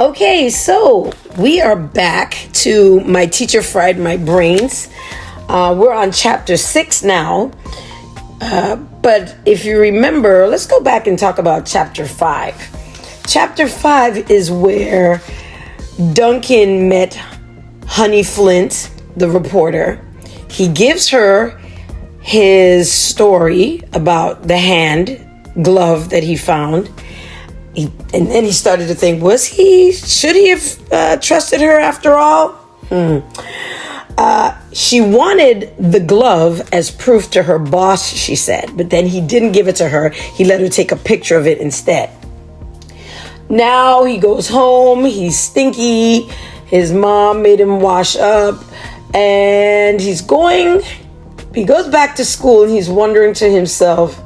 Okay, so we are back to My Teacher Fried My Brains. We're on chapter 6 now. But if you remember, let's go back and talk about chapter 5. Chapter 5 is where Duncan met Honey Flint, the reporter. He gives her his story about the hand glove that he found. And then he started to think, should he have trusted her after all? She wanted the glove as proof to her boss, she said, but then he didn't give it to her. He let her take a picture of it instead. Now he goes home, he's stinky, his mom made him wash up, and he goes back to school and he's wondering to himself,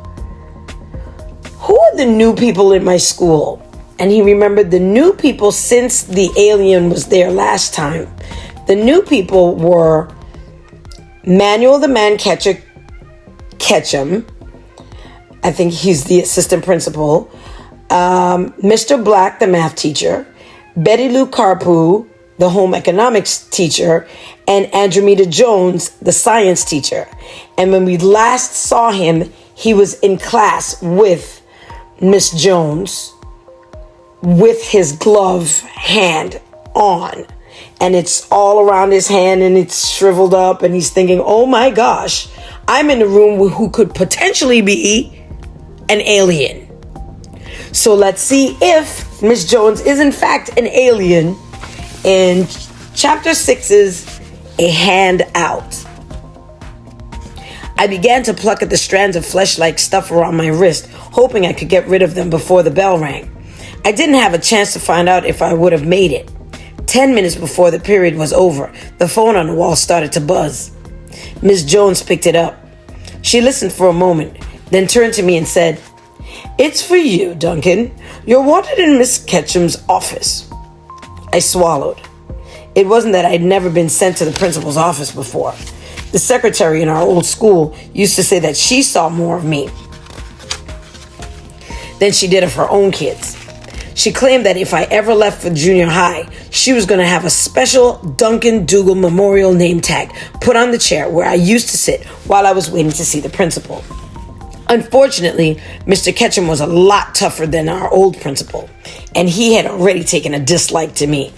who are the new people in my school? And he remembered the new people since the alien was there last time. The new people were Manuel the man catcher Ketchum. I think he's the assistant principal. Mr. Black, the math teacher. Betty Lou Carpoo, the home economics teacher. And Andromeda Jones, the science teacher. And when we last saw him, he was in class with Miss Jones with his glove hand on, and it's all around his hand and it's shriveled up, and he's thinking, oh my gosh, I'm in a room who could potentially be an alien. So let's see if Miss Jones is in fact an alien in chapter 6's A Hand Out. I began to pluck at the strands of flesh-like stuff around my wrist, hoping I could get rid of them before the bell rang. I didn't have a chance to find out if I would have made it. 10 minutes before the period was over, the phone on the wall started to buzz. Miss Jones picked it up. She listened for a moment, then turned to me and said, "It's for you, Duncan. You're wanted in Miss Ketchum's office." I swallowed. It wasn't that I'd never been sent to the principal's office before. The secretary in our old school used to say that she saw more of me than she did of her own kids. She claimed that if I ever left for junior high, she was going to have a special Duncan Dougal memorial name tag put on the chair where I used to sit while I was waiting to see the principal. Unfortunately, Mr. Ketchum was a lot tougher than our old principal, and he had already taken a dislike to me.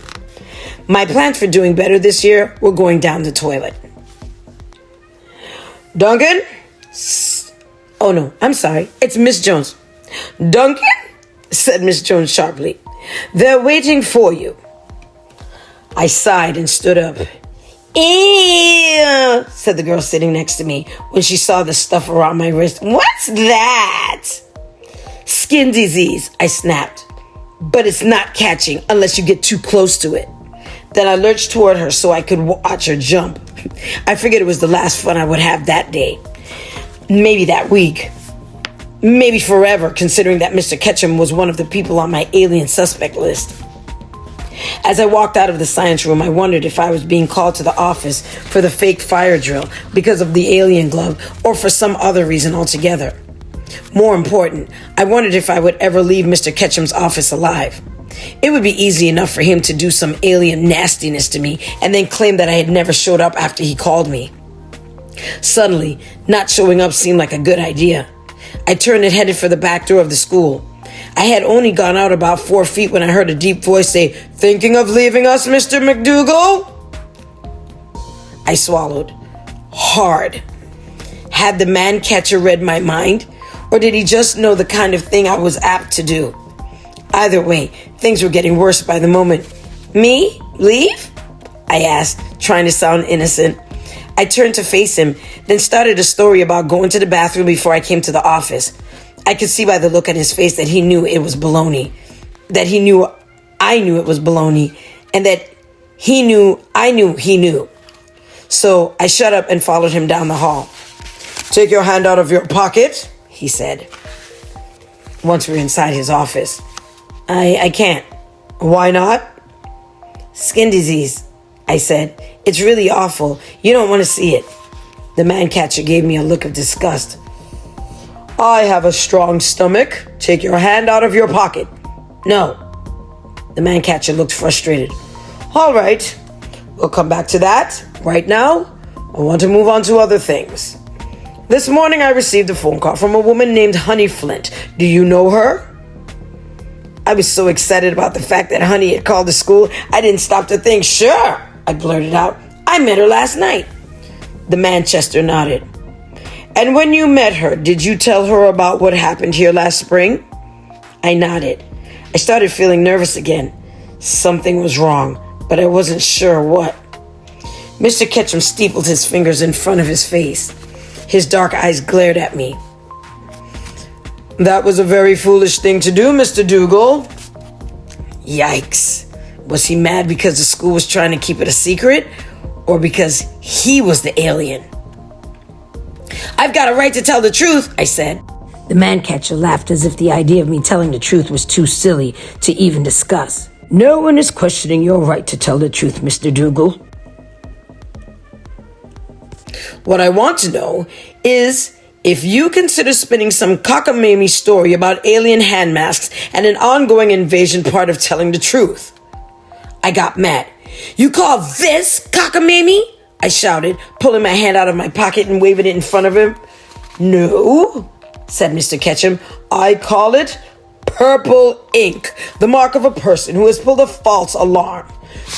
My plans for doing better this year were going down the toilet. Duncan? Oh no, I'm sorry. It's Miss Jones. Duncan? Said Miss Jones sharply. They're waiting for you. I sighed and stood up. Ew, said the girl sitting next to me when she saw the stuff around my wrist. What's that? Skin disease, I snapped. But it's not catching unless you get too close to it. Then I lurched toward her so I could watch her jump. I figured it was the last fun I would have that day. Maybe that week. Maybe forever, considering that Mr. Ketchum was one of the people on my alien suspect list. As I walked out of the science room, I wondered if I was being called to the office for the fake fire drill because of the alien glove or for some other reason altogether. More important, I wondered if I would ever leave Mr. Ketchum's office alive. It would be easy enough for him to do some alien nastiness to me and then claim that I had never showed up after he called me. Suddenly, not showing up seemed like a good idea. I turned and headed for the back door of the school. I had only gone out about 4 feet when I heard a deep voice say, "Thinking of leaving us, Mr. McDougal?" I swallowed hard. Had the man catcher read my mind, or did he just know the kind of thing I was apt to do? Either way, things were getting worse by the moment. Me? Leave? I asked, trying to sound innocent. I turned to face him, then started a story about going to the bathroom before I came to the office. I could see by the look on his face that he knew it was baloney, that he knew I knew it was baloney, and that he knew I knew he knew. So I shut up and followed him down the hall. "Take your hand out of your pocket," he said. Once we were inside his office. I can't. Why not? Skin disease, I said. It's really awful. You don't want to see it. The man catcher gave me a look of disgust. I have a strong stomach. Take your hand out of your pocket. No. The man catcher looked frustrated. All right, we'll come back to that. Right now, I want to move on to other things. This morning I received a phone call from a woman named Honey Flint. Do you know her? I was so excited about the fact that Honey had called the school, I didn't stop to think. Sure, I blurted out. I met her last night. The Manchester nodded. And when you met her, did you tell her about what happened here last spring? I nodded. I started feeling nervous again. Something was wrong, but I wasn't sure what. Mr. Ketchum steepled his fingers in front of his face. His dark eyes glared at me. That was a very foolish thing to do, Mr. Dougal. Yikes. Was he mad because the school was trying to keep it a secret, or because he was the alien? I've got a right to tell the truth, I said. The man catcher laughed as if the idea of me telling the truth was too silly to even discuss. No one is questioning your right to tell the truth, Mr. Dougal. What I want to know is if you consider spinning some cockamamie story about alien hand masks and an ongoing invasion part of telling the truth. I got mad. You call this cockamamie? I shouted, pulling my hand out of my pocket and waving it in front of him. No, said Mr. Ketchum. I call it purple ink, the mark of a person who has pulled a false alarm.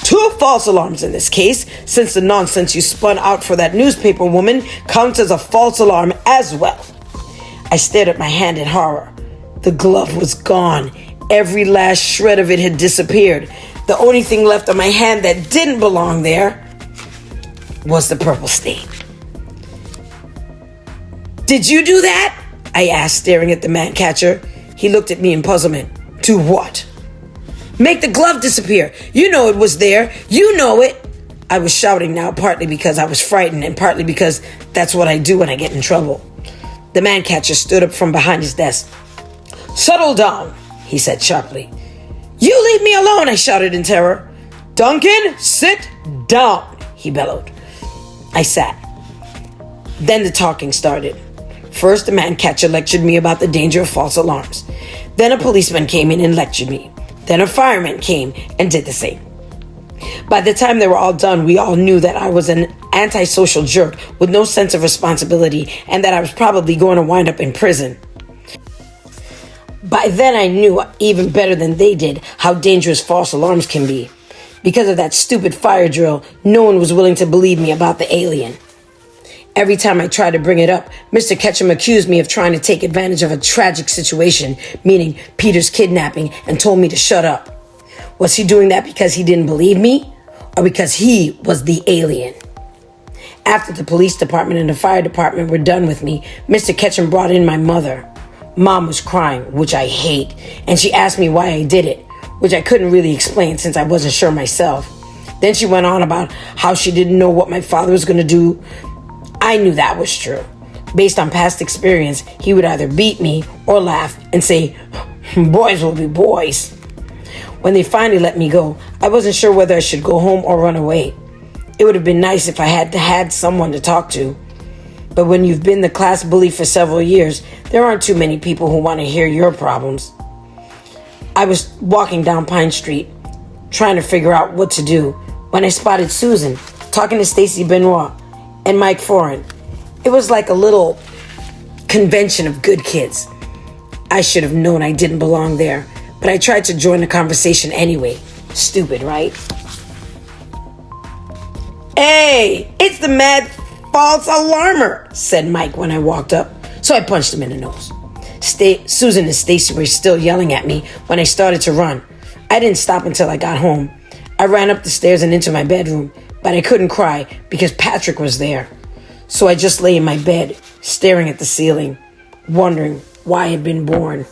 2 false alarms in this case, since the nonsense you spun out for that newspaper woman counts as a false alarm as well. I stared at my hand in horror. The glove was gone. Every last shred of it had disappeared. The only thing left on my hand that didn't belong there was the purple stain. Did you do that? I asked, staring at the man catcher. He looked at me in puzzlement. Do what? Make the glove disappear. You know it was there. You know it. I was shouting now, partly because I was frightened and partly because that's what I do when I get in trouble. The man catcher stood up from behind his desk. Settle down, he said sharply. You leave me alone, I shouted in terror. Duncan, sit down, he bellowed. I sat. Then the talking started. First, the man catcher lectured me about the danger of false alarms. Then a policeman came in and lectured me. Then a fireman came and did the same. By the time they were all done, we all knew that I was an antisocial jerk with no sense of responsibility and that I was probably going to wind up in prison. By then I knew even better than they did how dangerous false alarms can be. Because of that stupid fire drill, no one was willing to believe me about the alien. Every time I tried to bring it up, Mr. Ketchum accused me of trying to take advantage of a tragic situation, meaning Peter's kidnapping, and told me to shut up. Was he doing that because he didn't believe me, or because he was the alien? After the police department and the fire department were done with me, Mr. Ketchum brought in my mother. Mom was crying, which I hate, and she asked me why I did it, which I couldn't really explain since I wasn't sure myself. Then she went on about how she didn't know what my father was going to do. I knew that was true. Based on past experience, he would either beat me or laugh and say, boys will be boys. When they finally let me go, I wasn't sure whether I should go home or run away. It would have been nice if I had someone to talk to. But when you've been the class bully for several years, there aren't too many people who want to hear your problems. I was walking down Pine Street, trying to figure out what to do, when I spotted Susan talking to Stacy Benoit and Mike Foran. It was like a little convention of good kids. I should have known I didn't belong there, but I tried to join the conversation anyway. Stupid, right? Hey, it's the mad false alarmer, said Mike when I walked up, so I punched him in the nose. Susan and Stacy were still yelling at me when I started to run. I didn't stop until I got home. I ran up the stairs and into my bedroom, but I couldn't cry because Patrick was there. So I just lay in my bed, staring at the ceiling, wondering why I had been born.